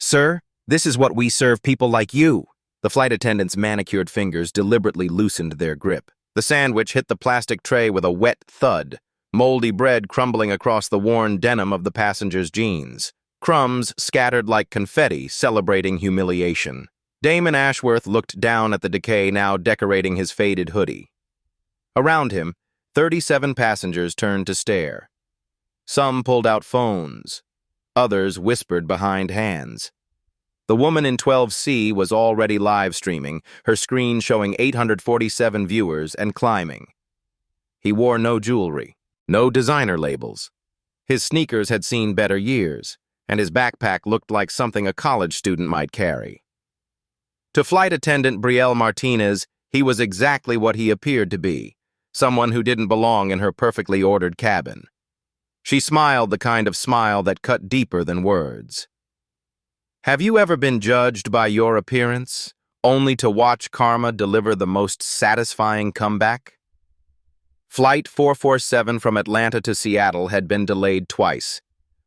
Sir, this is what we serve people like you. The flight attendant's manicured fingers deliberately loosened their grip. The sandwich hit the plastic tray with a wet thud, moldy bread crumbling across the worn denim of the passenger's jeans. Crumbs scattered like confetti, celebrating humiliation. Damon Ashworth looked down at the decay now decorating his faded hoodie. Around him, 37 passengers turned to stare. Some pulled out phones. Others whispered behind hands. The woman in 12C was already live streaming, her screen showing 847 viewers and climbing. He wore no jewelry, no designer labels. His sneakers had seen better years, and his backpack looked like something a college student might carry. To flight attendant Brielle Martinez, he was exactly what he appeared to be, someone who didn't belong in her perfectly ordered cabin. She smiled the kind of smile that cut deeper than words. Have you ever been judged by your appearance, only to watch karma deliver the most satisfying comeback? Flight 447 from Atlanta to Seattle had been delayed twice.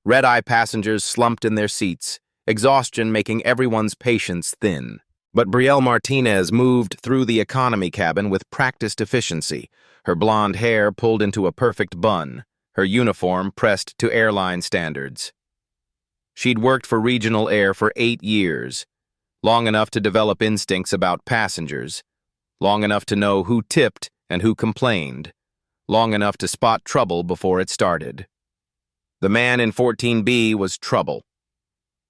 Red-eye passengers slumped in their seats, exhaustion making everyone's patience thin. But Brielle Martinez moved through the economy cabin with practiced efficiency, her blonde hair pulled into a perfect bun, her uniform pressed to airline standards. She'd worked for Regional Air for 8 years, long enough to develop instincts about passengers, long enough to know who tipped and who complained, long enough to spot trouble before it started. The man in 14B was trouble.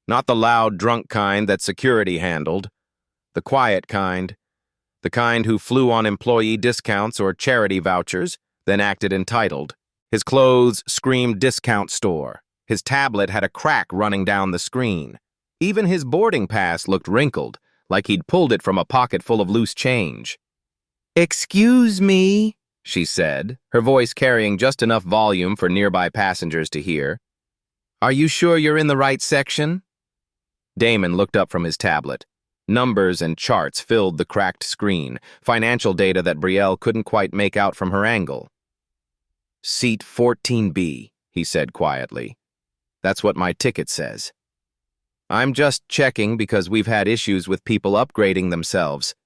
Not the loud, drunk kind that security handled, the quiet kind, the kind who flew on employee discounts or charity vouchers, then acted entitled. His clothes screamed discount store. His tablet had a crack running down the screen. Even his boarding pass looked wrinkled, like he'd pulled it from a pocket full of loose change. "Excuse me," she said, her voice carrying just enough volume for nearby passengers to hear. "Are you sure you're in the right section?" Damon looked up from his tablet. Numbers and charts filled the cracked screen, financial data that Brielle couldn't quite make out from her angle. "Seat 14B, he said quietly. "That's what my ticket says. I'm just checking because we've had issues with people upgrading themselves."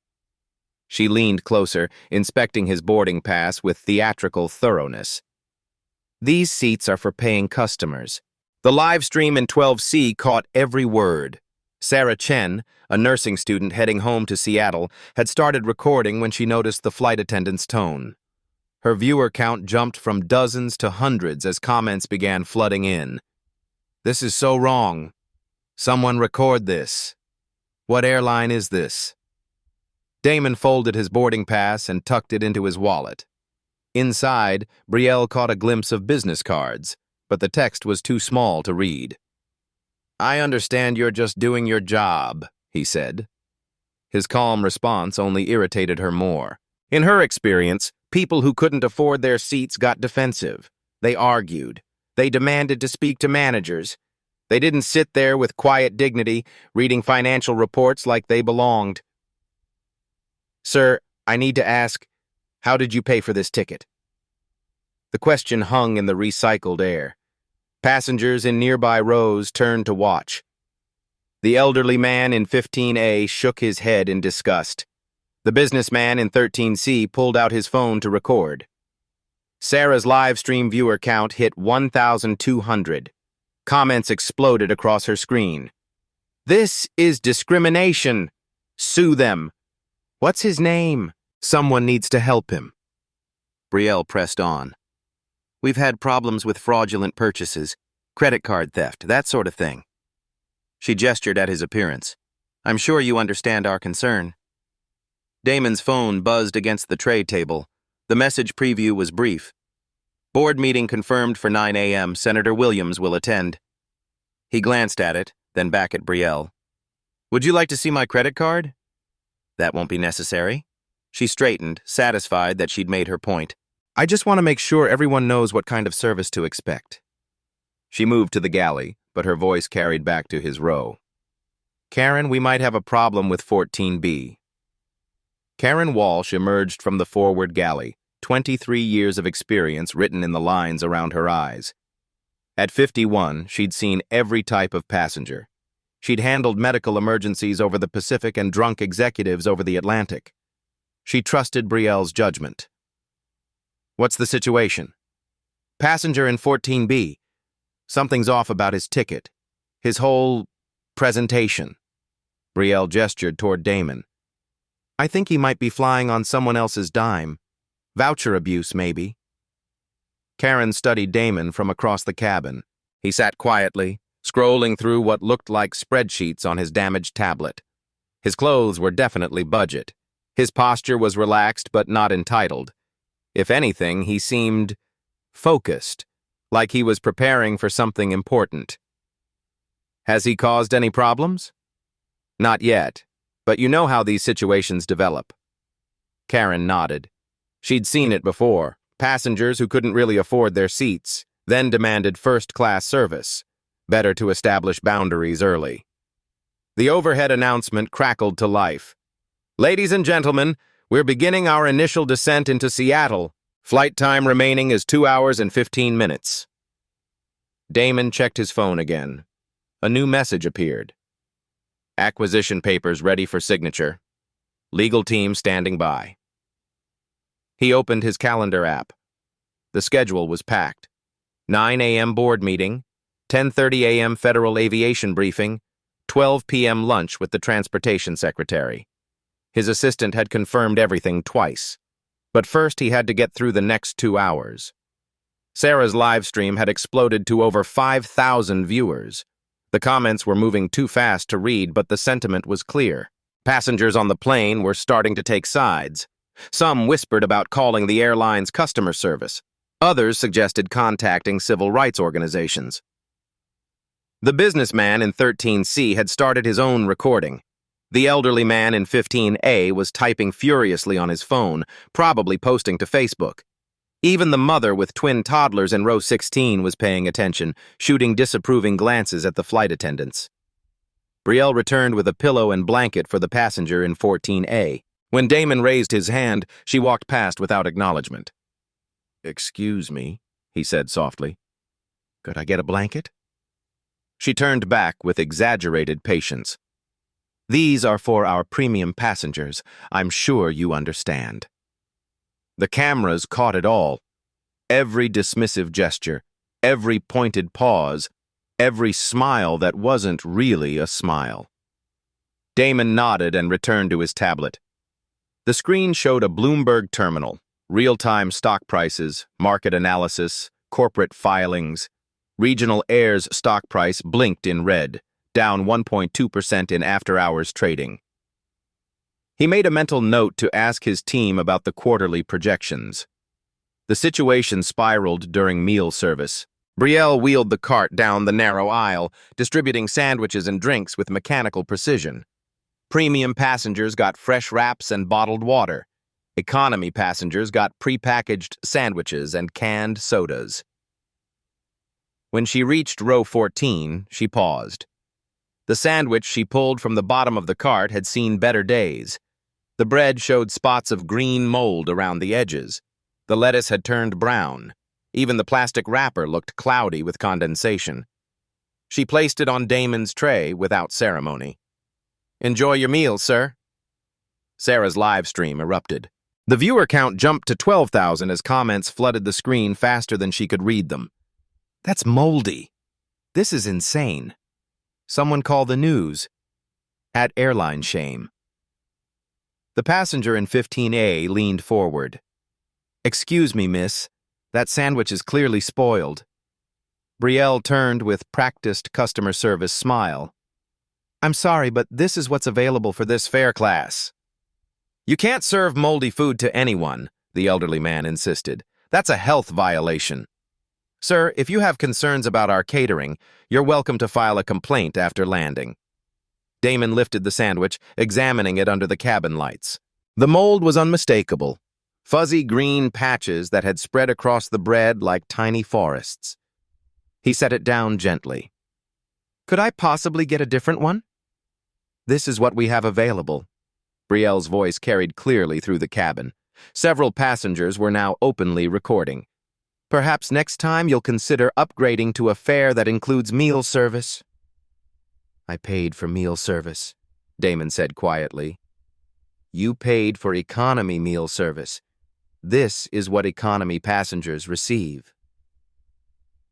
She leaned closer, inspecting his boarding pass with theatrical thoroughness. "These seats are for paying customers." The live stream in 12C caught every word. Sarah Chen, a nursing student heading home to Seattle, had started recording when she noticed the flight attendant's tone. Her viewer count jumped from dozens to hundreds as comments began flooding in. "This is so wrong. Someone record this. What airline is this?" Damon folded his boarding pass and tucked it into his wallet. Inside, Brielle caught a glimpse of business cards, but the text was too small to read. "I understand you're just doing your job," he said. His calm response only irritated her more. In her experience, people who couldn't afford their seats got defensive. They argued. They demanded to speak to managers. They didn't sit there with quiet dignity, reading financial reports like they belonged. "Sir, I need to ask, how did you pay for this ticket?" The question hung in the recycled air. Passengers in nearby rows turned to watch. The elderly man in 15A shook his head in disgust. The businessman in 13C pulled out his phone to record. Sarah's live stream viewer count hit 1,200. Comments exploded across her screen. "This is discrimination. Sue them. What's his name? Someone needs to help him." Brielle pressed on. "We've had problems with fraudulent purchases, credit card theft, that sort of thing." She gestured at his appearance. "I'm sure you understand our concern." Damon's phone buzzed against the tray table. The message preview was brief. "Board meeting confirmed for 9 a.m. Senator Williams will attend." He glanced at it, then back at Brielle. "Would you like to see my credit card?" "That won't be necessary." She straightened, satisfied that she'd made her point. "I just want to make sure everyone knows what kind of service to expect." She moved to the galley, but her voice carried back to his row. "Karen, we might have a problem with 14B." Karen Walsh emerged from the forward galley, 23 years of experience written in the lines around her eyes. At 51, she'd seen every type of passenger. She'd handled medical emergencies over the Pacific and drunk executives over the Atlantic. She trusted Brielle's judgment. "What's the situation?" "Passenger in 14B. Something's off about his ticket. His whole presentation." Brielle gestured toward Damon. "I think he might be flying on someone else's dime. Voucher abuse, maybe." Karen studied Damon from across the cabin. He sat quietly, scrolling through what looked like spreadsheets on his damaged tablet. His clothes were definitely budget. His posture was relaxed but not entitled. If anything, he seemed focused, like he was preparing for something important. "Has he caused any problems?" "Not yet, but you know how these situations develop." Karen nodded. She'd seen it before. Passengers who couldn't really afford their seats, then demanded first-class service. Better to establish boundaries early. The overhead announcement crackled to life. "Ladies and gentlemen, we're beginning our initial descent into Seattle. Flight time remaining is 2 hours and 15 minutes. Damon checked his phone again. A new message appeared. "Acquisition papers ready for signature. Legal team standing by." He opened his calendar app. The schedule was packed. 9 a.m. board meeting, 10:30 a.m. Federal Aviation briefing, 12 p.m. lunch with the transportation secretary. His assistant had confirmed everything twice. But first he had to get through the next 2 hours. Sarah's live stream had exploded to over 5,000 viewers. The comments were moving too fast to read, but the sentiment was clear. Passengers on the plane were starting to take sides. Some whispered about calling the airline's customer service. Others suggested contacting civil rights organizations. The businessman in 13C had started his own recording. The elderly man in 15A was typing furiously on his phone, probably posting to Facebook. Even the mother with twin toddlers in row 16 was paying attention, shooting disapproving glances at the flight attendants. Brielle returned with a pillow and blanket for the passenger in 14A. When Damon raised his hand, she walked past without acknowledgement. "Excuse me," he said softly. "Could I get a blanket?" She turned back with exaggerated patience. "These are for our premium passengers. I'm sure you understand." The cameras caught it all. Every dismissive gesture, every pointed pause, every smile that wasn't really a smile. Damon nodded and returned to his tablet. The screen showed a Bloomberg terminal, real-time stock prices, market analysis, corporate filings. Regional Air's stock price blinked in red, down 1.2% in after-hours trading. He made a mental note to ask his team about the quarterly projections. The situation spiraled during meal service. Brielle wheeled the cart down the narrow aisle, distributing sandwiches and drinks with mechanical precision. Premium passengers got fresh wraps and bottled water. Economy passengers got prepackaged sandwiches and canned sodas. When she reached row 14, she paused. The sandwich she pulled from the bottom of the cart had seen better days. The bread showed spots of green mold around the edges. The lettuce had turned brown. Even the plastic wrapper looked cloudy with condensation. She placed it on Damon's tray without ceremony. "Enjoy your meal, sir." Sarah's live stream erupted. The viewer count jumped to 12,000 as comments flooded the screen faster than she could read them. "That's moldy. This is insane. Someone call the news." At airline shame. The passenger in 15A leaned forward. "Excuse me, miss. That sandwich is clearly spoiled." Brielle turned with practiced customer service smile. "I'm sorry, but this is what's available for this fare class." "You can't serve moldy food to anyone," the elderly man insisted. "That's a health violation." "Sir, if you have concerns about our catering, you're welcome to file a complaint after landing." Damon lifted the sandwich, examining it under the cabin lights. The mold was unmistakable. Fuzzy green patches that had spread across the bread like tiny forests. He set it down gently. "Could I possibly get a different one?" "This is what we have available." Brielle's voice carried clearly through the cabin. Several passengers were now openly recording. "Perhaps next time you'll consider upgrading to a fare that includes meal service." I paid for meal service, Damon said quietly. You paid for economy meal service. This is what economy passengers receive.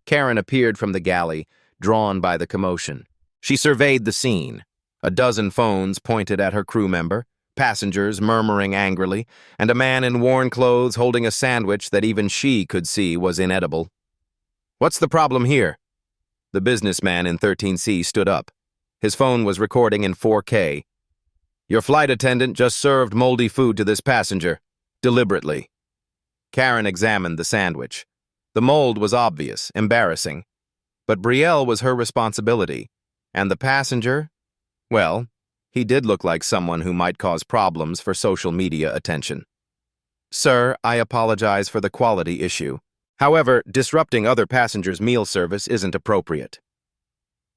Karen appeared from the galley, drawn by the commotion. She surveyed the scene. A dozen phones pointed at her crew member, passengers murmuring angrily, and a man in worn clothes holding a sandwich that even she could see was inedible. What's the problem here? The businessman in 13C stood up. His phone was recording in 4K. Your flight attendant just served moldy food to this passenger, deliberately. Karen examined the sandwich. The mold was obvious, embarrassing. But Brielle was her responsibility. And the passenger? Well, he did look like someone who might cause problems for social media attention. Sir, I apologize for the quality issue. However, disrupting other passengers' meal service isn't appropriate.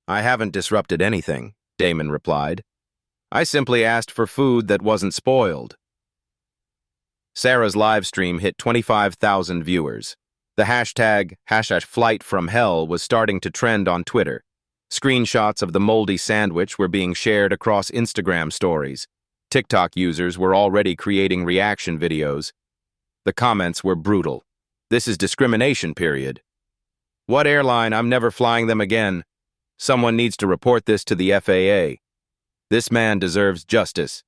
I haven't disrupted anything, Damon replied. I simply asked for food that wasn't spoiled. Sarah's livestream hit 25,000 viewers. The hashtag #FlightFromHell was starting to trend on Twitter. Screenshots of the moldy sandwich were being shared across Instagram stories. TikTok users were already creating reaction videos. The comments were brutal. This is discrimination, period. What airline? I'm never flying them again. Someone needs to report this to the FAA. This man deserves justice.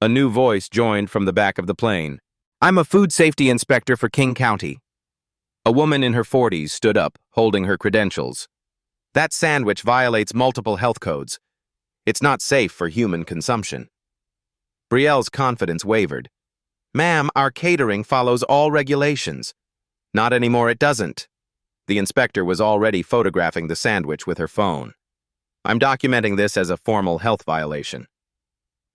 A new voice joined from the back of the plane. I'm a food safety inspector for King County. A woman in her 40s stood up, holding her credentials. That sandwich violates multiple health codes. It's not safe for human consumption. Brielle's confidence wavered. Ma'am, our catering follows all regulations. Not anymore, it doesn't. The inspector was already photographing the sandwich with her phone. I'm documenting this as a formal health violation.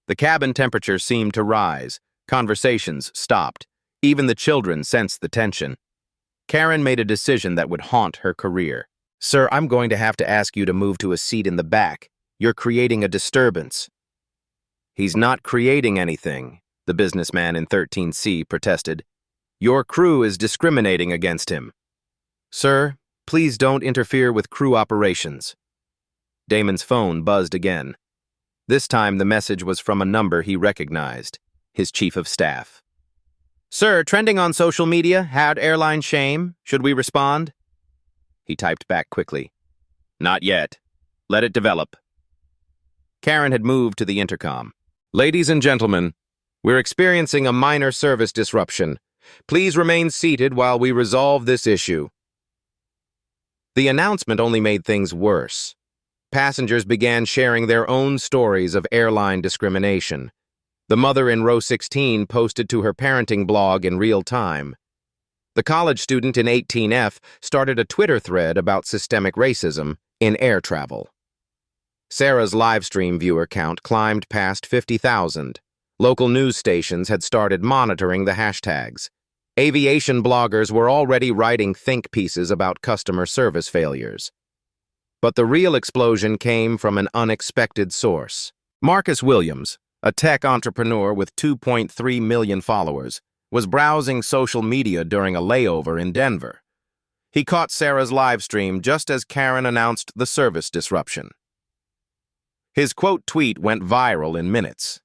The cabin temperature seemed to rise. Conversations stopped. Even the children sensed the tension. Karen made a decision that would haunt her career. Sir, I'm going to have to ask you to move to a seat in the back. You're creating a disturbance. He's not creating anything, the businessman in 13C protested. Your crew is discriminating against him. Sir, please don't interfere with crew operations. Damon's phone buzzed again. This time the message was from a number he recognized, his chief of staff. Sir, trending on social media, had airline shame. Should we respond? He typed back quickly. Not yet. Let it develop. Karen had moved to the intercom. Ladies and gentlemen, we're experiencing a minor service disruption. Please remain seated while we resolve this issue. The announcement only made things worse. Passengers began sharing their own stories of airline discrimination. The mother in row 16 posted to her parenting blog in real time. The college student in 18F started a Twitter thread about systemic racism in air travel. Sarah's livestream viewer count climbed past 50,000. Local news stations had started monitoring the hashtags. Aviation bloggers were already writing think pieces about customer service failures. But the real explosion came from an unexpected source. Marcus Williams, a tech entrepreneur with 2.3 million followers, was browsing social media during a layover in Denver. He caught Sarah's live stream just as Karen announced the service disruption. His quote tweet went viral in minutes.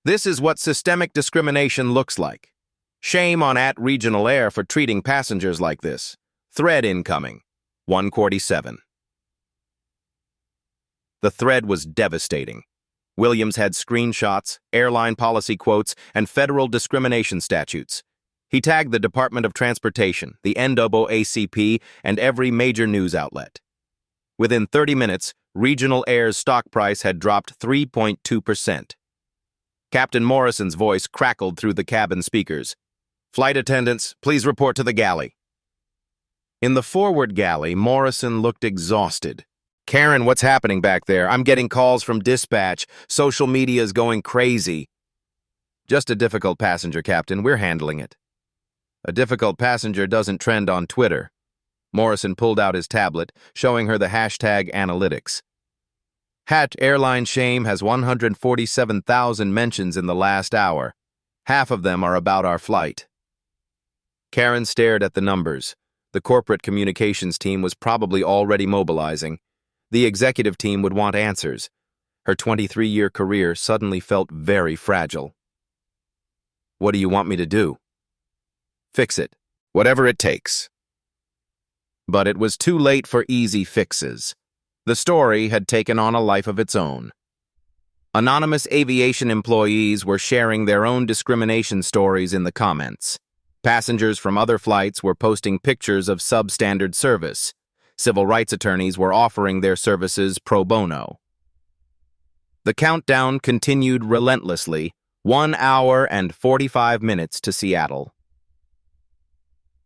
This is what systemic discrimination looks like. Shame on @Regional Air for treating passengers like this. Thread incoming. 147. The thread was devastating. Williams had screenshots, airline policy quotes, and federal discrimination statutes. He tagged the Department of Transportation, the NAACP, and every major news outlet. Within 30 minutes, Regional Air's stock price had dropped 3.2%. Captain Morrison's voice crackled through the cabin speakers. Flight attendants, please report to the galley. In the forward galley, Morrison looked exhausted. Karen, what's happening back there? I'm getting calls from dispatch. Social media is going crazy. Just a difficult passenger, Captain. We're handling it. A difficult passenger doesn't trend on Twitter. Morrison pulled out his tablet, showing her the hashtag analytics. #Airline Shame has 147,000 mentions in the last hour. Half of them are about our flight. Karen stared at the numbers. The corporate communications team was probably already mobilizing. The executive team would want answers. Her 23-year career suddenly felt very fragile. What do you want me to do? Fix it. Whatever it takes. But it was too late for easy fixes. The story had taken on a life of its own. Anonymous aviation employees were sharing their own discrimination stories in the comments. Passengers from other flights were posting pictures of substandard service. Civil rights attorneys were offering their services pro bono. The countdown continued relentlessly, 1 hour and 45 minutes to Seattle.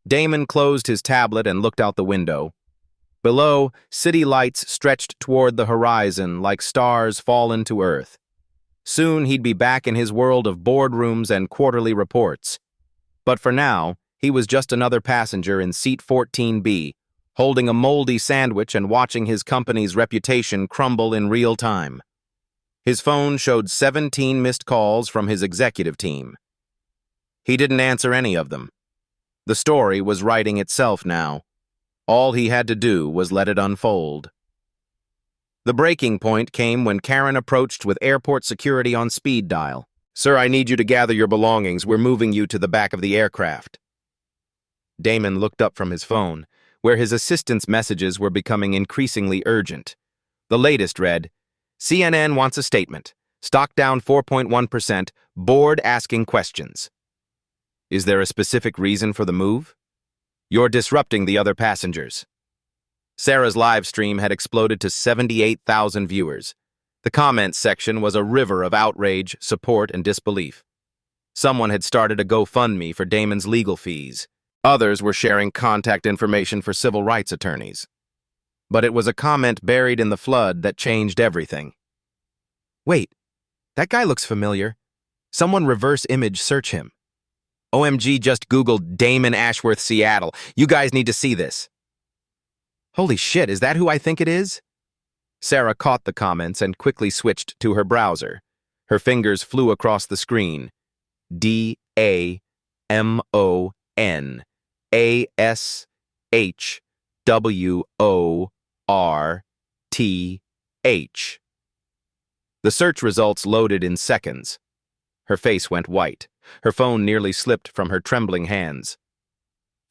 Damon closed his tablet and looked out the window. Below, city lights stretched toward the horizon like stars fallen to earth. Soon he'd be back in his world of boardrooms and quarterly reports. But for now, he was just another passenger in seat 14B, holding a moldy sandwich and watching his company's reputation crumble in real time. His phone showed 17 missed calls from his executive team. He didn't answer any of them. The story was writing itself now. All he had to do was let it unfold. The breaking point came when Karen approached with airport security on speed dial. "Sir, I need you to gather your belongings. We're moving you to the back of the aircraft." Damon looked up from his phone, where his assistant's messages were becoming increasingly urgent. The latest read, "CNN wants a statement. Stock down 4.1%. Board asking questions." "Is there a specific reason for the move?" "You're disrupting the other passengers." Sarah's live stream had exploded to 78,000 viewers. The comments section was a river of outrage, support, and disbelief. Someone had started a GoFundMe for Damon's legal fees. Others were sharing contact information for civil rights attorneys. But it was a comment buried in the flood that changed everything. "Wait, that guy looks familiar. Someone reverse image search him. OMG, just Googled Damon Ashworth Seattle. You guys need to see this." "Holy shit, is that who I think it is?" Sarah caught the comments and quickly switched to her browser. Her fingers flew across the screen. DAMONASHWORTH. The search results loaded in seconds. Her face went white. Her phone nearly slipped from her trembling hands.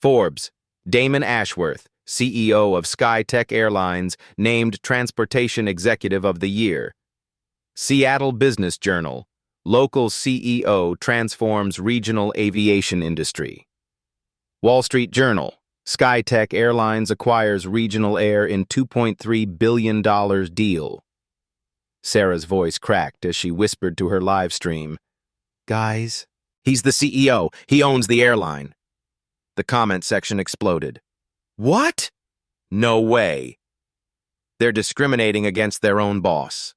Forbes, Damon Ashworth, CEO of SkyTech Airlines, named Transportation Executive of the Year. Seattle Business Journal, local CEO transforms regional aviation industry. Wall Street Journal, SkyTech Airlines acquires regional air in $2.3 billion deal. Sarah's voice cracked as she whispered to her live stream, "Guys, he's the CEO. He owns the airline." The comment section exploded. "What? No way. They're discriminating against their own boss.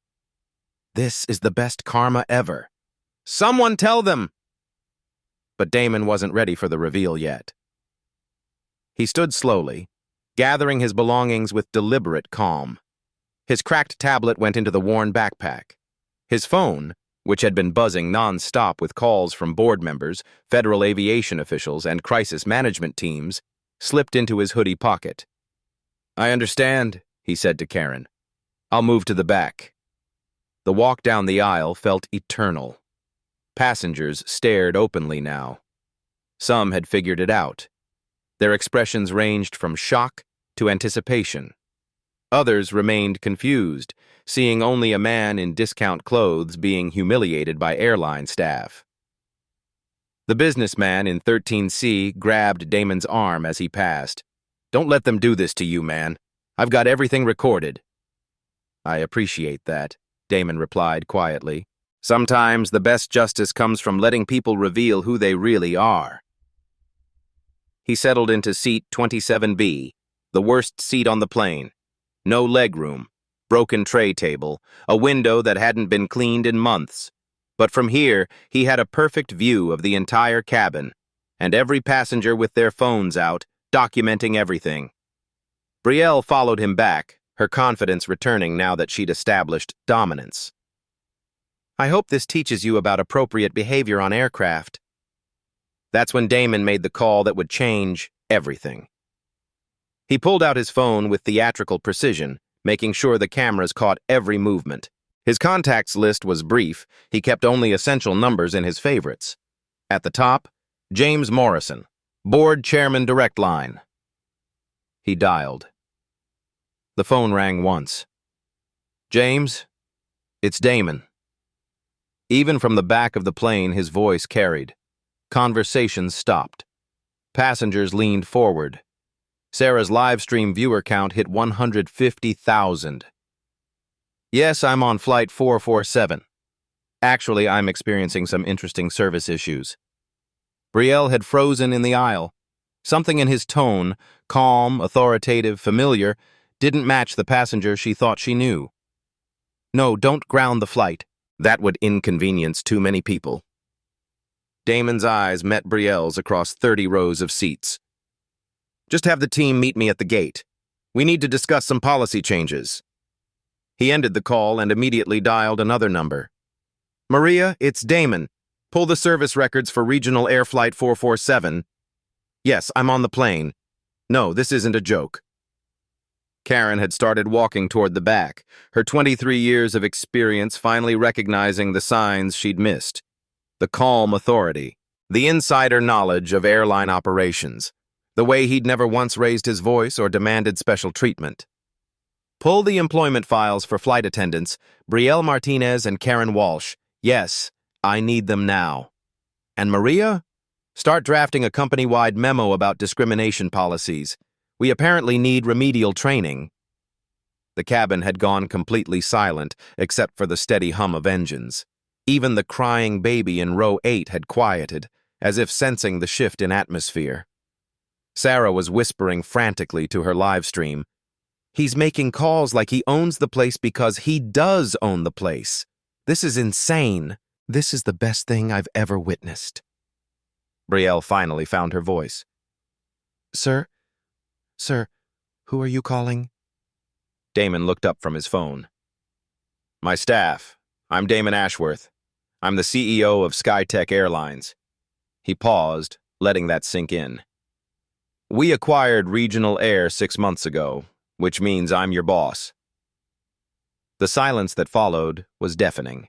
This is the best karma ever. Someone tell them!" But Damon wasn't ready for the reveal yet. He stood slowly, gathering his belongings with deliberate calm. His cracked tablet went into the worn backpack. His phone, which had been buzzing non-stop with calls from board members, federal aviation officials, and crisis management teams, slipped into his hoodie pocket. "I understand," he said to Karen. "I'll move to the back." The walk down the aisle felt eternal. Passengers stared openly now. Some had figured it out. Their expressions ranged from shock to anticipation. Others remained confused, seeing only a man in discount clothes being humiliated by airline staff. The businessman in 13C grabbed Damon's arm as he passed. "Don't let them do this to you, man. I've got everything recorded." "I appreciate that," Damon replied quietly. "Sometimes the best justice comes from letting people reveal who they really are." He settled into seat 27B, the worst seat on the plane. No legroom, broken tray table, a window that hadn't been cleaned in months. But from here, he had a perfect view of the entire cabin, and every passenger with their phones out, documenting everything. Brielle followed him back, her confidence returning now that she'd established dominance. "I hope this teaches you about appropriate behavior on aircraft." That's when Damon made the call that would change everything. He pulled out his phone with theatrical precision, making sure the cameras caught every movement. His contacts list was brief. He kept only essential numbers in his favorites. At the top, James Morrison, Board Chairman Direct Line. He dialed. The phone rang once. "James, it's Damon." Even from the back of the plane, his voice carried. Conversations stopped. Passengers leaned forward. Sarah's live stream viewer count hit 150,000. "Yes, I'm on flight 447. Actually, I'm experiencing some interesting service issues." Brielle had frozen in the aisle. Something in his tone, calm, authoritative, familiar, didn't match the passenger she thought she knew. "No, don't ground the flight. That would inconvenience too many people." Damon's eyes met Brielle's across 30 rows of seats. "Just have the team meet me at the gate. We need to discuss some policy changes." He ended the call and immediately dialed another number. "Maria, it's Damon. Pull the service records for Regional Air Flight 447. Yes, I'm on the plane. No, this isn't a joke." Karen had started walking toward the back, her 23 years of experience finally recognizing the signs she'd missed. The calm authority, the insider knowledge of airline operations, the way he'd never once raised his voice or demanded special treatment. "Pull the employment files for flight attendants, Brielle Martinez and Karen Walsh. Yes, I need them now. And Maria? Start drafting a company-wide memo about discrimination policies. We apparently need remedial training." The cabin had gone completely silent, except for the steady hum of engines. Even the crying baby in row 8 had quieted, as if sensing the shift in atmosphere. Sarah was whispering frantically to her live stream. "He's making calls like he owns the place because he does own the place. This is insane. This is the best thing I've ever witnessed." Brielle finally found her voice. Sir, who are you calling?" Damon looked up from his phone. "My staff. I'm Damon Ashworth. I'm the CEO of SkyTech Airlines." He paused, letting that sink in. "We acquired Regional Air 6 months ago, which means I'm your boss." The silence that followed was deafening.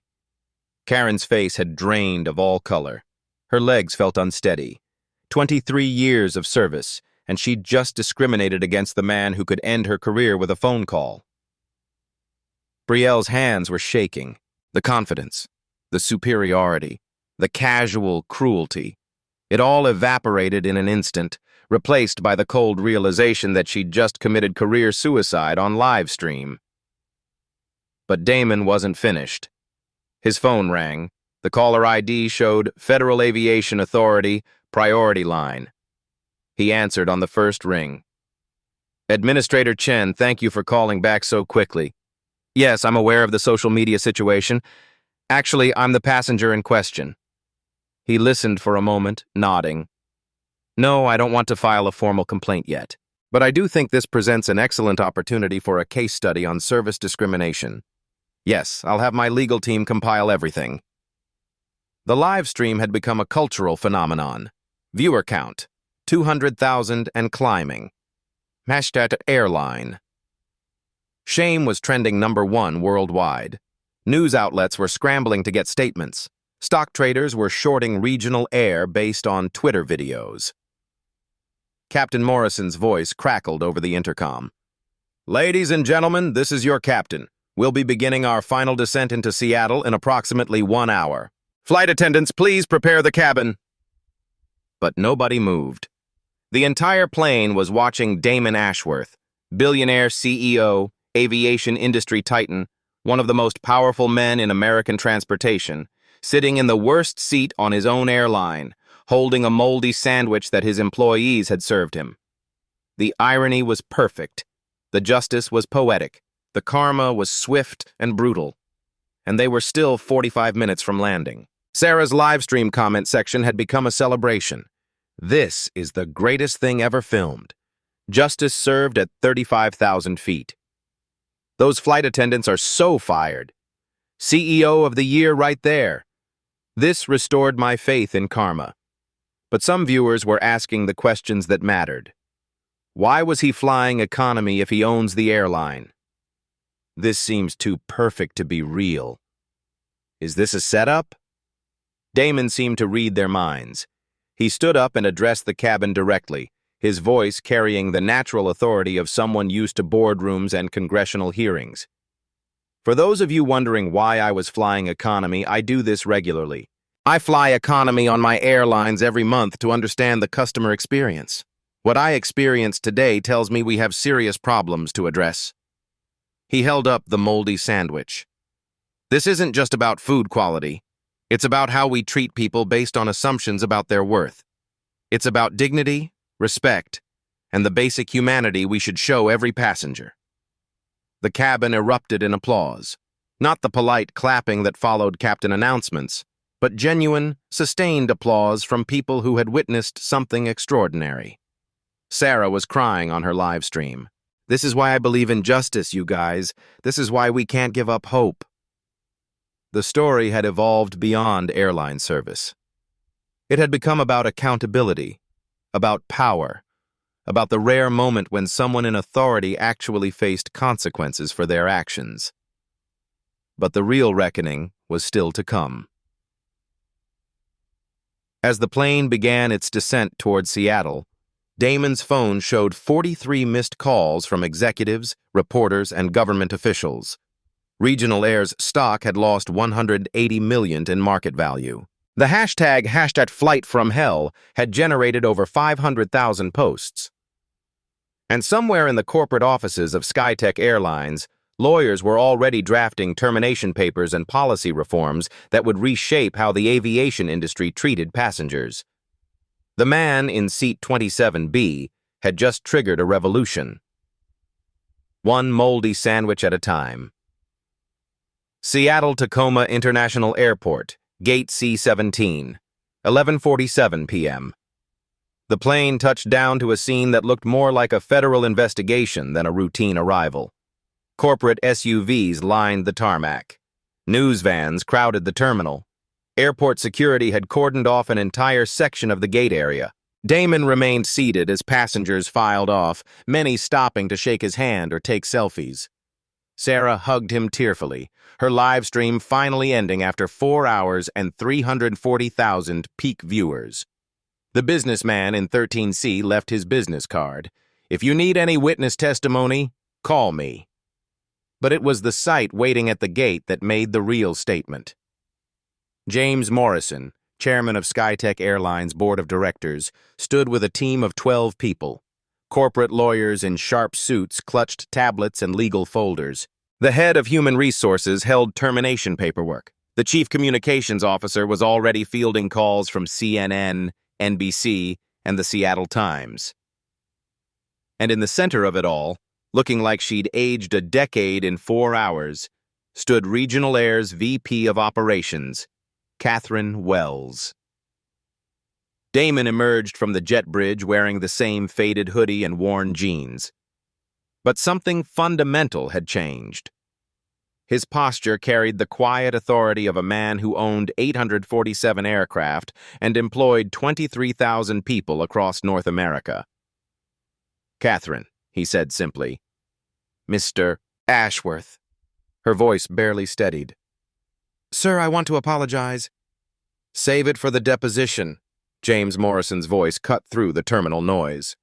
Karen's face had drained of all color. Her legs felt unsteady. 23 years of service, and she'd just discriminated against the man who could end her career with a phone call. Brielle's hands were shaking. The confidence, the superiority, the casual cruelty. It all evaporated in an instant, replaced by the cold realization that she'd just committed career suicide on live stream. But Damon wasn't finished. His phone rang. The caller ID showed Federal Aviation Authority, Priority Line. He answered on the first ring. "Administrator Chen, thank you for calling back so quickly. Yes, I'm aware of the social media situation. Actually, I'm the passenger in question." He listened for a moment, nodding. "No, I don't want to file a formal complaint yet, but I do think this presents an excellent opportunity for a case study on service discrimination. Yes, I'll have my legal team compile everything." The live stream had become a cultural phenomenon. Viewer count, 200,000 and climbing. Hashtag airline. Shame was trending #1 worldwide. News outlets were scrambling to get statements. Stock traders were shorting Regional Air based on Twitter videos. Captain Morrison's voice crackled over the intercom. "Ladies and gentlemen, this is your captain. We'll be beginning our final descent into Seattle in approximately 1 hour. Flight attendants, please prepare the cabin." But nobody moved. The entire plane was watching Damon Ashworth, billionaire CEO, aviation industry titan, one of the most powerful men in American transportation, sitting in the worst seat on his own airline, holding a moldy sandwich that his employees had served him. The irony was perfect. The justice was poetic. The karma was swift and brutal. And they were still 45 minutes from landing. Sarah's livestream comment section had become a celebration. "This is the greatest thing ever filmed. Justice served at 35,000 feet. Those flight attendants are so fired. CEO of the year right there." This restored my faith in karma. But some viewers were asking the questions that mattered. Why was he flying economy if he owns the airline? This seems too perfect to be real. Is this a setup? Damon seemed to read their minds. He stood up and addressed the cabin directly, his voice carrying the natural authority of someone used to boardrooms and congressional hearings. For those of you wondering why I was flying economy, I do this regularly. I fly economy on my airlines every month to understand the customer experience. What I experienced today tells me we have serious problems to address. He held up the moldy sandwich. This isn't just about food quality. It's about how we treat people based on assumptions about their worth. It's about dignity, respect, and the basic humanity we should show every passenger. The cabin erupted in applause. Not the polite clapping that followed captain announcements, but genuine, sustained applause from people who had witnessed something extraordinary. Sarah was crying on her live stream. This is why I believe in justice, you guys. This is why we can't give up hope. The story had evolved beyond airline service. It had become about accountability, about power, about the rare moment when someone in authority actually faced consequences for their actions. But the real reckoning was still to come. As the plane began its descent toward Seattle, Damon's phone showed 43 missed calls from executives, reporters, and government officials. Regional Air's stock had lost $180 million in market value. The hashtag #FlightFromHell had generated over 500,000 posts. And somewhere in the corporate offices of SkyTech Airlines, lawyers were already drafting termination papers and policy reforms that would reshape how the aviation industry treated passengers. The man in seat 27B had just triggered a revolution. One moldy sandwich at a time. Seattle-Tacoma International Airport, Gate C-17, 11:47 p.m. The plane touched down to a scene that looked more like a federal investigation than a routine arrival. Corporate SUVs lined the tarmac. News vans crowded the terminal. Airport security had cordoned off an entire section of the gate area. Damon remained seated as passengers filed off, many stopping to shake his hand or take selfies. Sarah hugged him tearfully, her live stream finally ending after 4 hours and 340,000 peak viewers. The businessman in 13C left his business card. If you need any witness testimony, call me. But it was the sight waiting at the gate that made the real statement. James Morrison, chairman of SkyTech Airlines Board of Directors, stood with a team of 12 people. Corporate lawyers in sharp suits clutched tablets and legal folders. The head of human resources held termination paperwork. The chief communications officer was already fielding calls from CNN, NBC, and the Seattle Times. And in the center of it all, looking like she'd aged a decade in 4 hours, stood Regional Air's VP of Operations, Catherine Wells. Damon emerged from the jet bridge wearing the same faded hoodie and worn jeans. But something fundamental had changed. His posture carried the quiet authority of a man who owned 847 aircraft and employed 23,000 people across North America. "Catherine," he said simply. "Mr. Ashworth." Her voice barely steadied. "Sir, I want to apologize." "Save it for the deposition." James Morrison's voice cut through the terminal noise.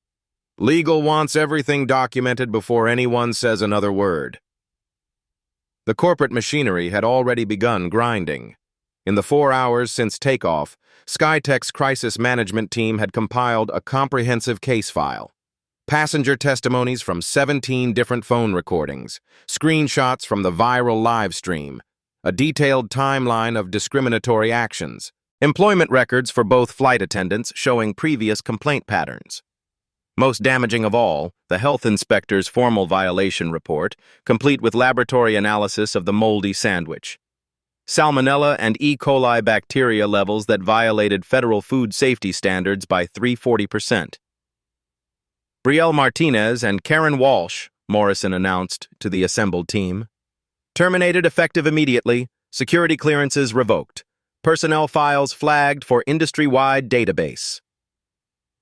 "Legal wants everything documented before anyone says another word." The corporate machinery had already begun grinding. In the 4 hours since takeoff, SkyTech's crisis management team had compiled a comprehensive case file. Passenger testimonies from 17 different phone recordings, screenshots from the viral live stream, a detailed timeline of discriminatory actions, employment records for both flight attendants showing previous complaint patterns. Most damaging of all, the health inspector's formal violation report, complete with laboratory analysis of the moldy sandwich. Salmonella and E. coli bacteria levels that violated federal food safety standards by 340%. Brielle Martinez and Karen Walsh, Morrison announced to the assembled team. Terminated effective immediately, security clearances revoked. Personnel files flagged for industry-wide database.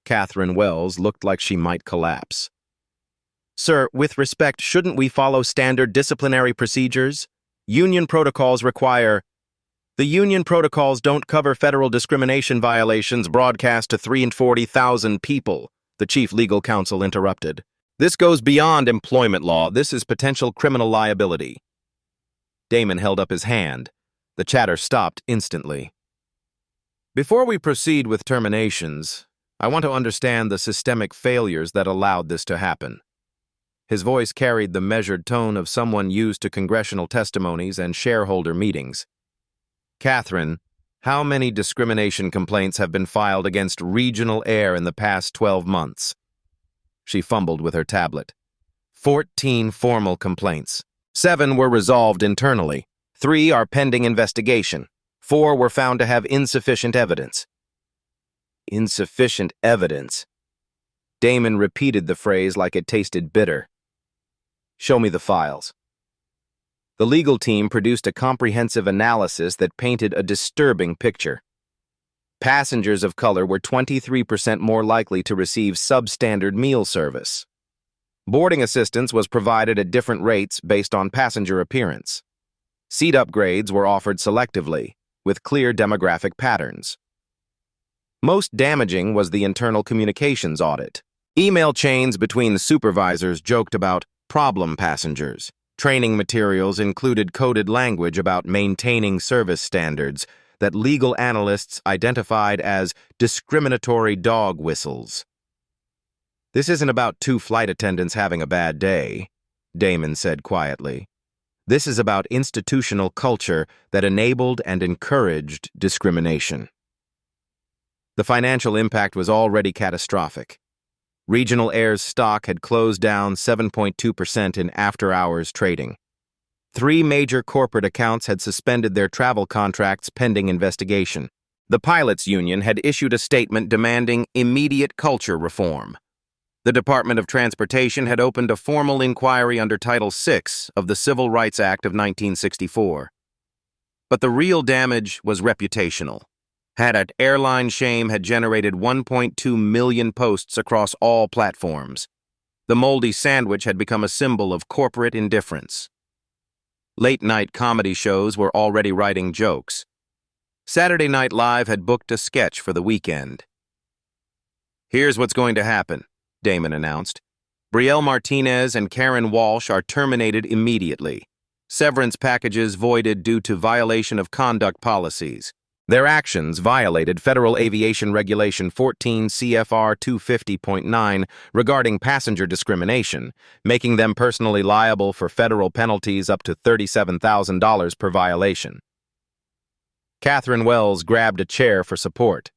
Catherine Wells looked like she might collapse. Sir, with respect, shouldn't we follow standard disciplinary procedures? Union protocols require... The union protocols don't cover federal discrimination violations broadcast to 340,000 people, the chief legal counsel interrupted. This goes beyond employment law. This is potential criminal liability. Damon held up his hand. The chatter stopped instantly. Before we proceed with terminations, I want to understand the systemic failures that allowed this to happen. His voice carried the measured tone of someone used to congressional testimonies and shareholder meetings. Catherine, how many discrimination complaints have been filed against Regional Air in the past 12 months? She fumbled with her tablet. 14 formal complaints. 7 were resolved internally. 3 are pending investigation. 4 were found to have insufficient evidence. Insufficient evidence. Damon repeated the phrase like it tasted bitter. Show me the files. The legal team produced a comprehensive analysis that painted a disturbing picture. Passengers of color were 23% more likely to receive substandard meal service. Boarding assistance was provided at different rates based on passenger appearance. Seat upgrades were offered selectively, with clear demographic patterns. Most damaging was the internal communications audit. Email chains between the supervisors joked about problem passengers. Training materials included coded language about maintaining service standards that legal analysts identified as discriminatory dog whistles. This isn't about 2 flight attendants having a bad day, Damon said quietly. This is about institutional culture that enabled and encouraged discrimination. The financial impact was already catastrophic. Regional Air's stock had closed down 7.2% in after-hours trading. 3 major corporate accounts had suspended their travel contracts pending investigation. The pilots' union had issued a statement demanding immediate culture reform. The Department of Transportation had opened a formal inquiry under Title VI of the Civil Rights Act of 1964. But the real damage was reputational. Airline shame had generated 1.2 million posts across all platforms. The Moldy sandwich had become a symbol of corporate indifference. Late-night comedy shows were already writing jokes. Saturday Night Live had booked a sketch for the weekend. Here's what's going to happen, Damon announced. Brielle Martinez and Karen Walsh are terminated immediately. Severance packages voided due to violation of conduct policies. Their actions violated Federal Aviation Regulation 14 CFR 250.9 regarding passenger discrimination, making them personally liable for federal penalties up to $37,000 per violation. Catherine Wells grabbed a chair for support.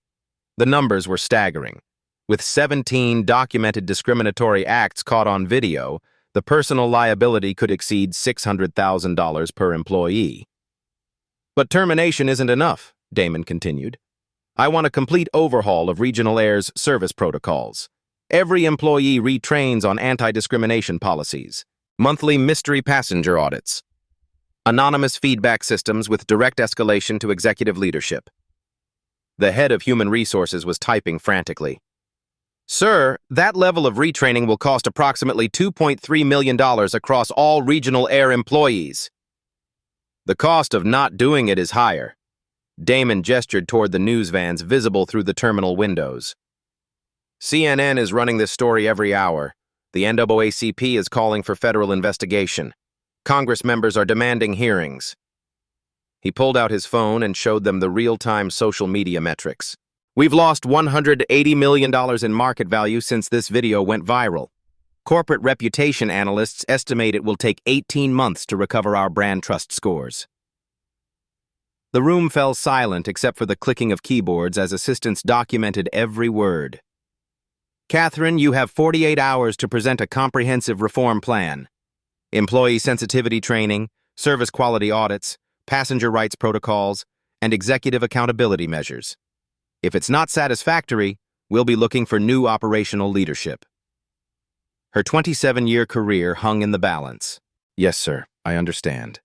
The numbers were staggering. With 17 documented discriminatory acts caught on video, the personal liability could exceed $600,000 per employee. But termination isn't enough, Damon continued. I want a complete overhaul of Regional Air's service protocols. Every employee retrains on anti-discrimination policies, monthly mystery passenger audits, anonymous feedback systems with direct escalation to executive leadership. The head of human resources was typing frantically. Sir, that level of retraining will cost approximately $2.3 million across all Regional Air employees. The cost of not doing it is higher. Damon gestured toward the news vans visible through the terminal windows. CNN is running this story every hour. The NAACP is calling for federal investigation. Congress members are demanding hearings. He pulled out his phone and showed them the real-time social media metrics. We've lost $180 million in market value since this video went viral. Corporate reputation analysts estimate it will take 18 months to recover our brand trust scores. The room fell silent except for the clicking of keyboards as assistants documented every word. Catherine, you have 48 hours to present a comprehensive reform plan. Employee sensitivity training, service quality audits, passenger rights protocols, and executive accountability measures. If it's not satisfactory, we'll be looking for new operational leadership. Her 27-year career hung in the balance. Yes, sir, I understand.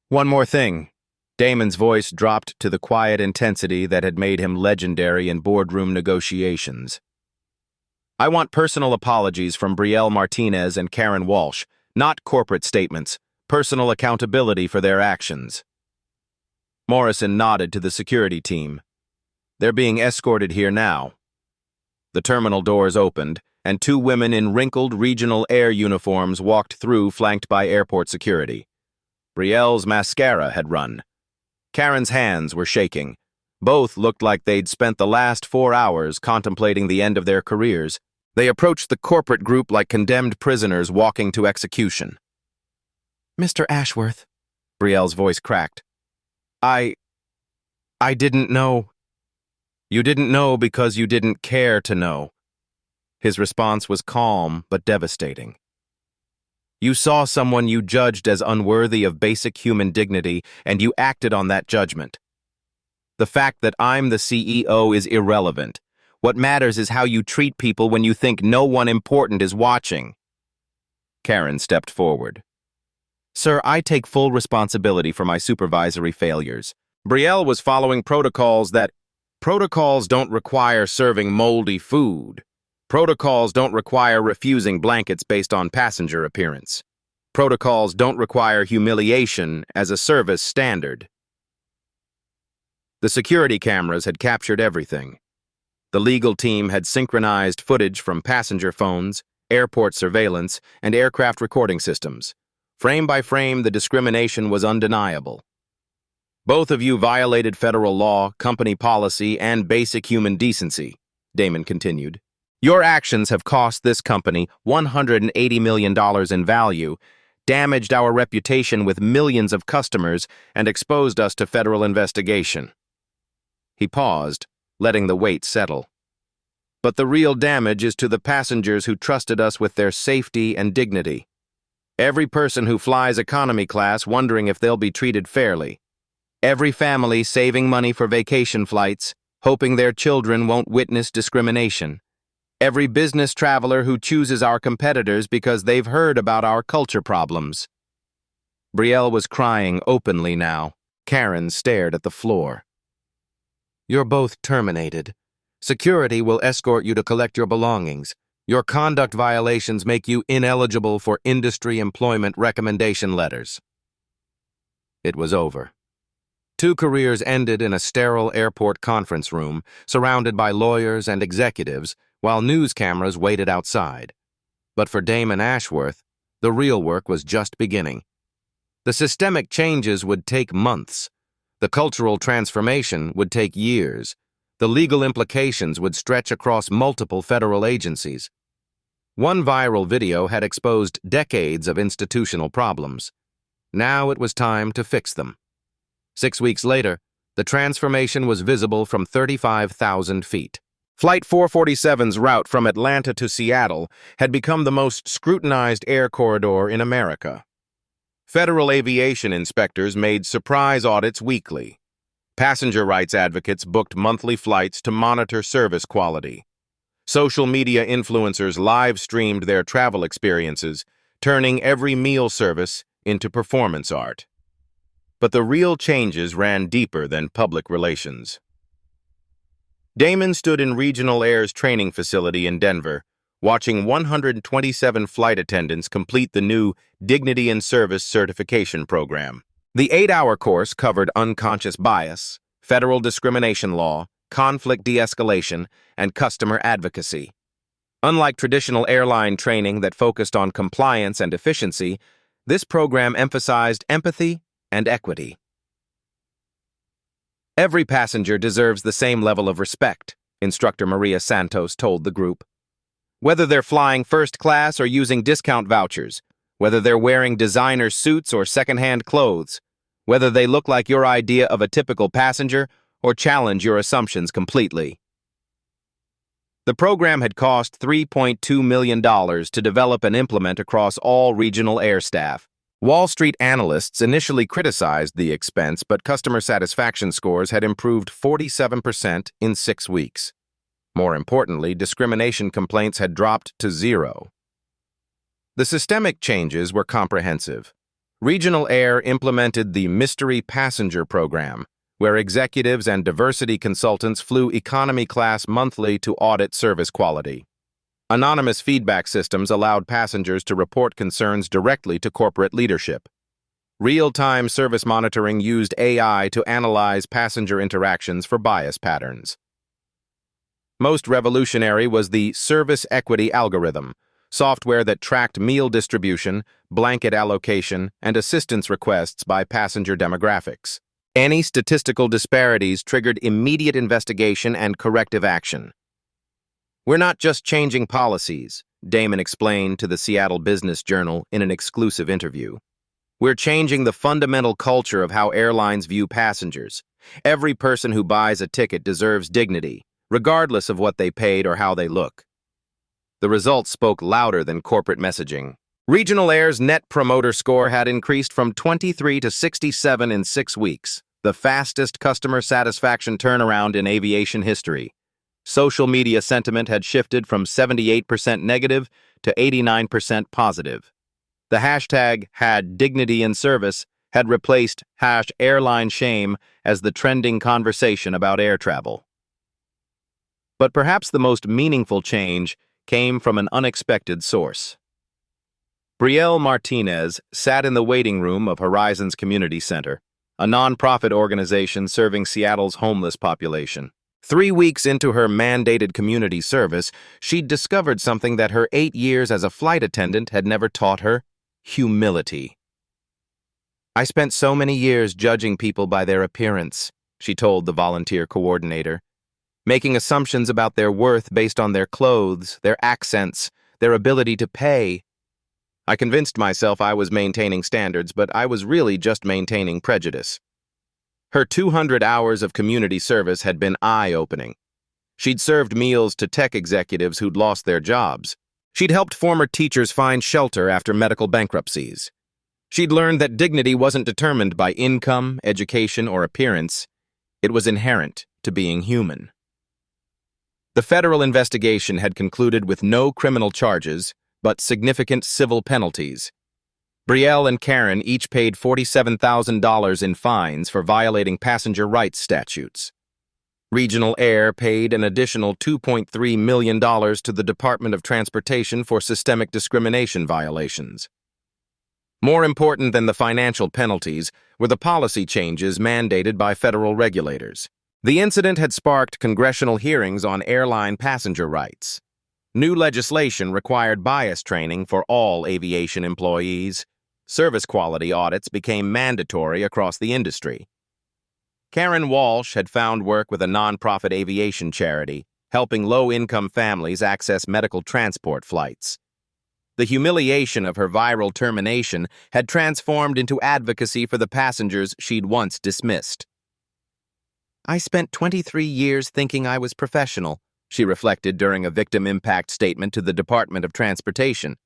One more thing. Damon's voice dropped to the quiet intensity that had made him legendary in boardroom negotiations. I want personal apologies from Brielle Martinez and Karen Walsh, not corporate statements, personal accountability for their actions. Morrison nodded to the security team. They're being escorted here now. The terminal doors opened, and two women in wrinkled regional air uniforms walked through, flanked by airport security. Brielle's mascara had run. Karen's hands were shaking. Both looked like they'd spent the last 4 hours contemplating the end of their careers. They approached the corporate group like condemned prisoners walking to execution. Mr. Ashworth, Brielle's voice cracked. I didn't know. You didn't know because you didn't care to know. His response was calm but devastating. You saw someone you judged as unworthy of basic human dignity, and you acted on that judgment. The fact that I'm the CEO is irrelevant. What matters is how you treat people when you think no one important is watching. Karen stepped forward. Sir, I take full responsibility for my supervisory failures. Brielle was following protocols don't require serving moldy food. Protocols don't require refusing blankets based on passenger appearance. Protocols don't require humiliation as a service standard. The security cameras had captured everything. The legal team had synchronized footage from passenger phones, airport surveillance, and aircraft recording systems. Frame by frame, the discrimination was undeniable. Both of you violated federal law, company policy, and basic human decency, Damon continued. Your actions have cost this company $180 million in value, damaged our reputation with millions of customers, and exposed us to federal investigation. He paused, letting the weight settle. But the real damage is to the passengers who trusted us with their safety and dignity. Every person who flies economy class wondering if they'll be treated fairly. Every family saving money for vacation flights, hoping their children won't witness discrimination. Every business traveler who chooses our competitors because they've heard about our culture problems. Brielle was crying openly now. Karen stared at the floor. You're both terminated. Security will escort you to collect your belongings. Your conduct violations make you ineligible for industry employment recommendation letters. It was over. 2 careers ended in a sterile airport conference room, surrounded by lawyers and executives, while news cameras waited outside. But for Damon Ashworth, the real work was just beginning. The systemic changes would take months. The cultural transformation would take years. The legal implications would stretch across multiple federal agencies. One viral video had exposed decades of institutional problems. Now it was time to fix them. 6 weeks later, the transformation was visible from 35,000 feet. Flight 447's route from Atlanta to Seattle had become the most scrutinized air corridor in America. Federal aviation inspectors made surprise audits weekly. Passenger rights advocates booked monthly flights to monitor service quality. Social media influencers live-streamed their travel experiences, turning every meal service into performance art. But the real changes ran deeper than public relations. Damon stood in Regional Air's training facility in Denver, watching 127 flight attendants complete the new Dignity in Service certification program. The 8-hour course covered unconscious bias, federal discrimination law, conflict de-escalation, and customer advocacy. Unlike traditional airline training that focused on compliance and efficiency, this program emphasized empathy and equity. Every passenger deserves the same level of respect, Instructor Maria Santos told the group. Whether they're flying first class or using discount vouchers, whether they're wearing designer suits or secondhand clothes, whether they look like your idea of a typical passenger or challenge your assumptions completely. The program had cost $3.2 million to develop and implement across all regional air staff. Wall Street analysts initially criticized the expense, but customer satisfaction scores had improved 47% in 6 weeks. More importantly, discrimination complaints had dropped to 0. The systemic changes were comprehensive. Regional Air implemented the Mystery Passenger Program, where executives and diversity consultants flew economy class monthly to audit service quality. Anonymous feedback systems allowed passengers to report concerns directly to corporate leadership. Real-time service monitoring used AI to analyze passenger interactions for bias patterns. Most revolutionary was the service equity algorithm, software that tracked meal distribution, blanket allocation, and assistance requests by passenger demographics. Any statistical disparities triggered immediate investigation and corrective action. "We're not just changing policies," Damon explained to the Seattle Business Journal in an exclusive interview. "We're changing the fundamental culture of how airlines view passengers. Every person who buys a ticket deserves dignity, regardless of what they paid or how they look." The results spoke louder than corporate messaging. Regional Air's Net Promoter Score had increased from 23 to 67 in 6 weeks, the fastest customer satisfaction turnaround in aviation history. Social media sentiment had shifted from 78% negative to 89% positive. The hashtag #HadDignityInService had replaced #AirlineShame as the trending conversation about air travel. But perhaps the most meaningful change came from an unexpected source. Brielle Martinez sat in the waiting room of Horizons Community Center, a nonprofit organization serving Seattle's homeless population. 3 weeks into her mandated community service, she'd discovered something that her 8 years as a flight attendant had never taught her: humility. "I spent so many years judging people by their appearance," she told the volunteer coordinator, "making assumptions about their worth based on their clothes, their accents, their ability to pay. I convinced myself I was maintaining standards, but I was really just maintaining prejudice." Her 200 hours of community service had been eye-opening. She'd served meals to tech executives who'd lost their jobs. She'd helped former teachers find shelter after medical bankruptcies. She'd learned that dignity wasn't determined by income, education, or appearance. It was inherent to being human. The federal investigation had concluded with no criminal charges, but significant civil penalties. Brielle and Karen each paid $47,000 in fines for violating passenger rights statutes. Regional Air paid an additional $2.3 million to the Department of Transportation for systemic discrimination violations. More important than the financial penalties were the policy changes mandated by federal regulators. The incident had sparked congressional hearings on airline passenger rights. New legislation required bias training for all aviation employees. Service quality audits became mandatory across the industry. Karen Walsh had found work with a nonprofit aviation charity, helping low-income families access medical transport flights. The humiliation of her viral termination had transformed into advocacy for the passengers she'd once dismissed. "I spent 23 years thinking I was professional," she reflected during a victim impact statement to the Department of Transportation.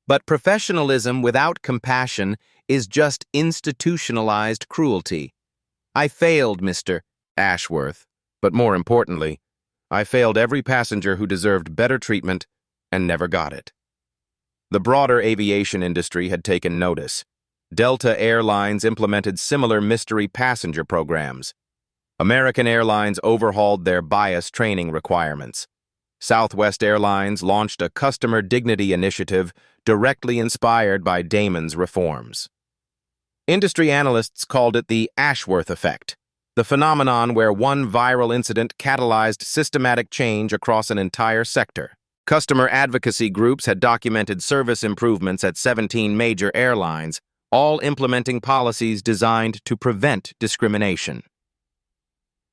"But professionalism without compassion is just institutionalized cruelty. I failed, Mr. Ashworth, but more importantly, I failed every passenger who deserved better treatment and never got it." The broader aviation industry had taken notice. Delta Airlines implemented similar mystery passenger programs. American Airlines overhauled their bias training requirements. Southwest Airlines launched a customer dignity initiative directly inspired by Damon's reforms. Industry analysts called it the Ashworth Effect, the phenomenon where one viral incident catalyzed systematic change across an entire sector. Customer advocacy groups had documented service improvements at 17 major airlines, all implementing policies designed to prevent discrimination.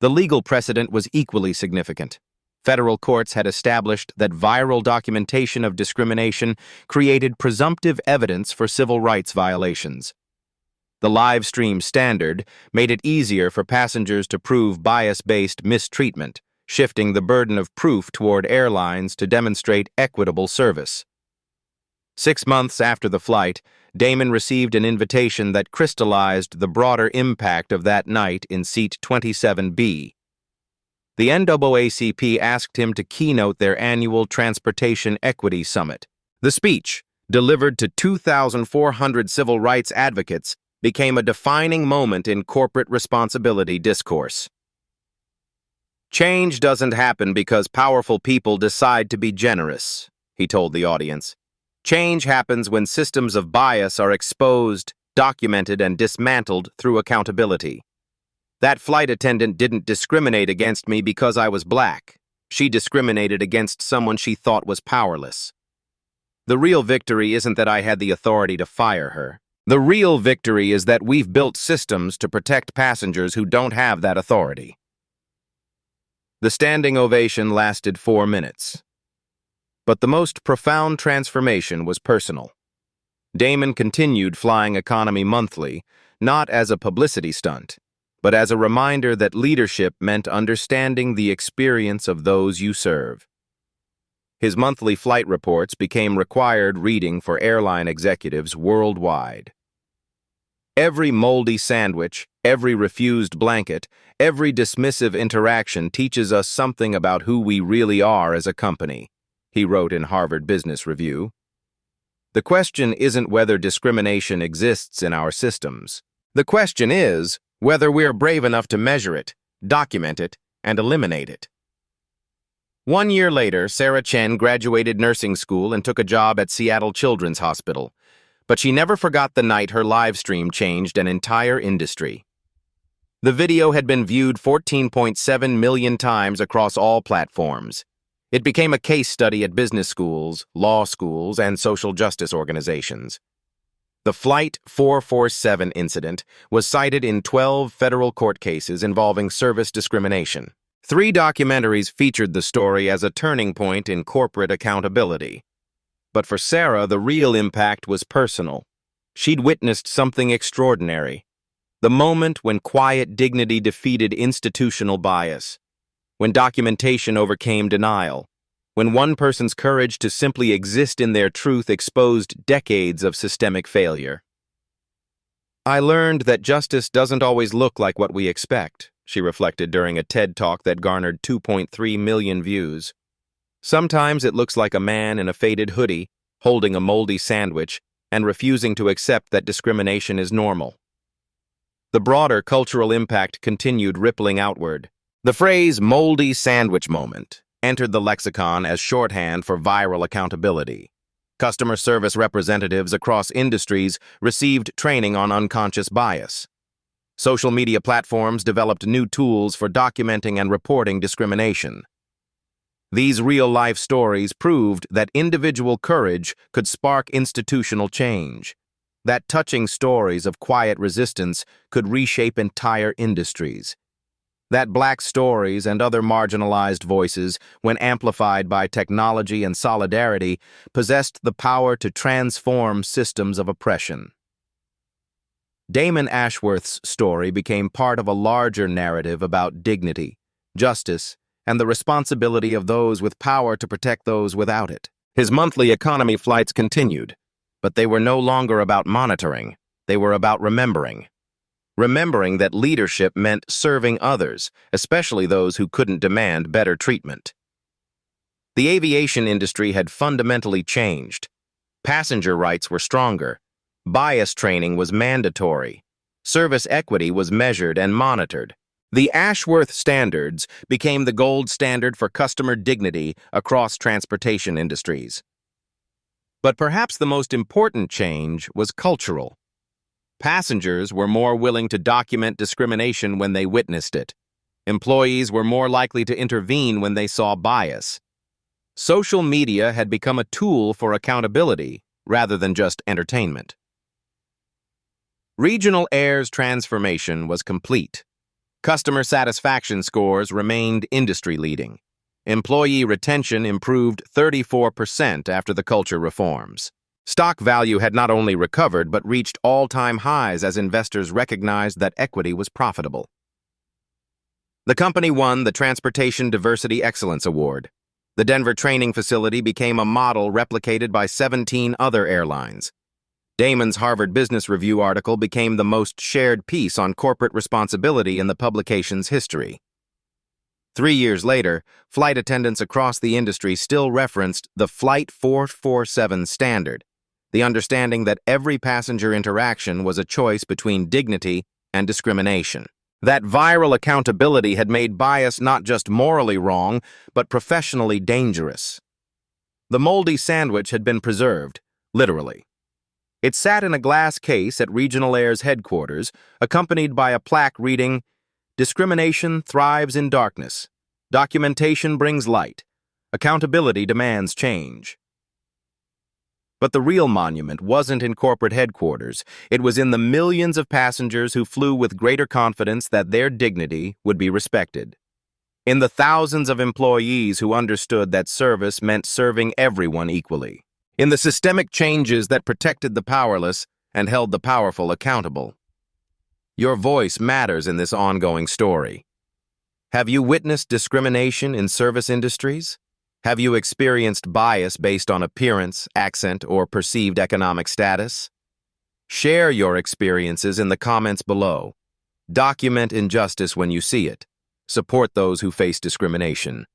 The legal precedent was equally significant. Federal courts had established that viral documentation of discrimination created presumptive evidence for civil rights violations. The livestream standard made it easier for passengers to prove bias-based mistreatment, shifting the burden of proof toward airlines to demonstrate equitable service. 6 months after the flight, Damon received an invitation that crystallized the broader impact of that night in seat 27B. The NAACP asked him to keynote their annual Transportation Equity Summit. The speech, delivered to 2,400 civil rights advocates, became a defining moment in corporate responsibility discourse. "Change doesn't happen because powerful people decide to be generous," he told the audience. Change happens when systems of bias are exposed, documented, and dismantled through accountability. That flight attendant didn't discriminate against me because I was black. She discriminated against someone she thought was powerless. The real victory isn't that I had the authority to fire her. The real victory is that we've built systems to protect passengers who don't have that authority. The standing ovation lasted 4 minutes. But the most profound transformation was personal. Damon continued flying economy monthly, not as a publicity stunt, but as a reminder that leadership meant understanding the experience of those you serve. His monthly flight reports became required reading for airline executives worldwide. Every moldy sandwich, every refused blanket, every dismissive interaction teaches us something about who we really are as a company, he wrote in Harvard Business Review. The question isn't whether discrimination exists in our systems. The question is whether we're brave enough to measure it, document it, and eliminate it. 1 year later, Sarah Chen graduated nursing school and took a job at Seattle Children's Hospital. But she never forgot the night her live stream changed an entire industry. The video had been viewed 14.7 million times across all platforms. It became a case study at business schools, law schools, and social justice organizations. The Flight 447 incident was cited in 12 federal court cases involving service discrimination. 3 documentaries featured the story as a turning point in corporate accountability. But for Sarah, the real impact was personal. She'd witnessed something extraordinary. The moment when quiet dignity defeated institutional bias. When documentation overcame denial. When one person's courage to simply exist in their truth exposed decades of systemic failure. I learned that justice doesn't always look like what we expect, she reflected during a TED Talk that garnered 2.3 million views. Sometimes it looks like a man in a faded hoodie, holding a moldy sandwich, and refusing to accept that discrimination is normal. The broader cultural impact continued rippling outward. The phrase moldy sandwich moment entered the lexicon as shorthand for viral accountability. Customer service representatives across industries received training on unconscious bias. Social media platforms developed new tools for documenting and reporting discrimination. These real-life stories proved that individual courage could spark institutional change, that touching stories of quiet resistance could reshape entire industries, that Black stories and other marginalized voices, when amplified by technology and solidarity, possessed the power to transform systems of oppression. Damon Ashworth's story became part of a larger narrative about dignity, justice, and the responsibility of those with power to protect those without it. His monthly economy flights continued, but they were no longer about monitoring. They were about remembering. Remembering that leadership meant serving others, especially those who couldn't demand better treatment. The aviation industry had fundamentally changed. Passenger rights were stronger. Bias training was mandatory. Service equity was measured and monitored. The Ashworth standards became the gold standard for customer dignity across transportation industries. But perhaps the most important change was cultural. Passengers were more willing to document discrimination when they witnessed it. Employees were more likely to intervene when they saw bias. Social media had become a tool for accountability rather than just entertainment. Regional Air's transformation was complete. Customer satisfaction scores remained industry-leading. Employee retention improved 34% after the culture reforms. Stock value had not only recovered but reached all-time highs as investors recognized that equity was profitable. The company won the Transportation Diversity Excellence Award. The Denver training facility became a model replicated by 17 other airlines. Damon's Harvard Business Review article became the most shared piece on corporate responsibility in the publication's history. 3 years later, flight attendants across the industry still referenced the Flight 447 standard, the understanding that every passenger interaction was a choice between dignity and discrimination. That viral accountability had made bias not just morally wrong, but professionally dangerous. The moldy sandwich had been preserved, literally. It sat in a glass case at Regional Air's headquarters, accompanied by a plaque reading, "Discrimination thrives in darkness. Documentation brings light. Accountability demands change." But the real monument wasn't in corporate headquarters. It was in the millions of passengers who flew with greater confidence that their dignity would be respected. In the thousands of employees who understood that service meant serving everyone equally. In the systemic changes that protected the powerless and held the powerful accountable. Your voice matters in this ongoing story. Have you witnessed discrimination in service industries? Have you experienced bias based on appearance, accent, or perceived economic status? Share your experiences in the comments below. Document injustice when you see it. Support those who face discrimination.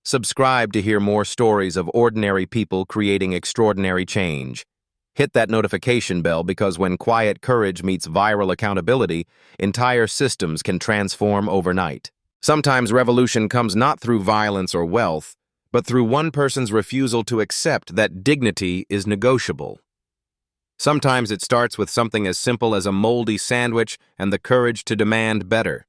Subscribe to hear more stories of ordinary people creating extraordinary change. Hit that notification bell because when quiet courage meets viral accountability, entire systems can transform overnight. Sometimes revolution comes not through violence or wealth, but through one person's refusal to accept that dignity is negotiable. Sometimes it starts with something as simple as a moldy sandwich and the courage to demand better.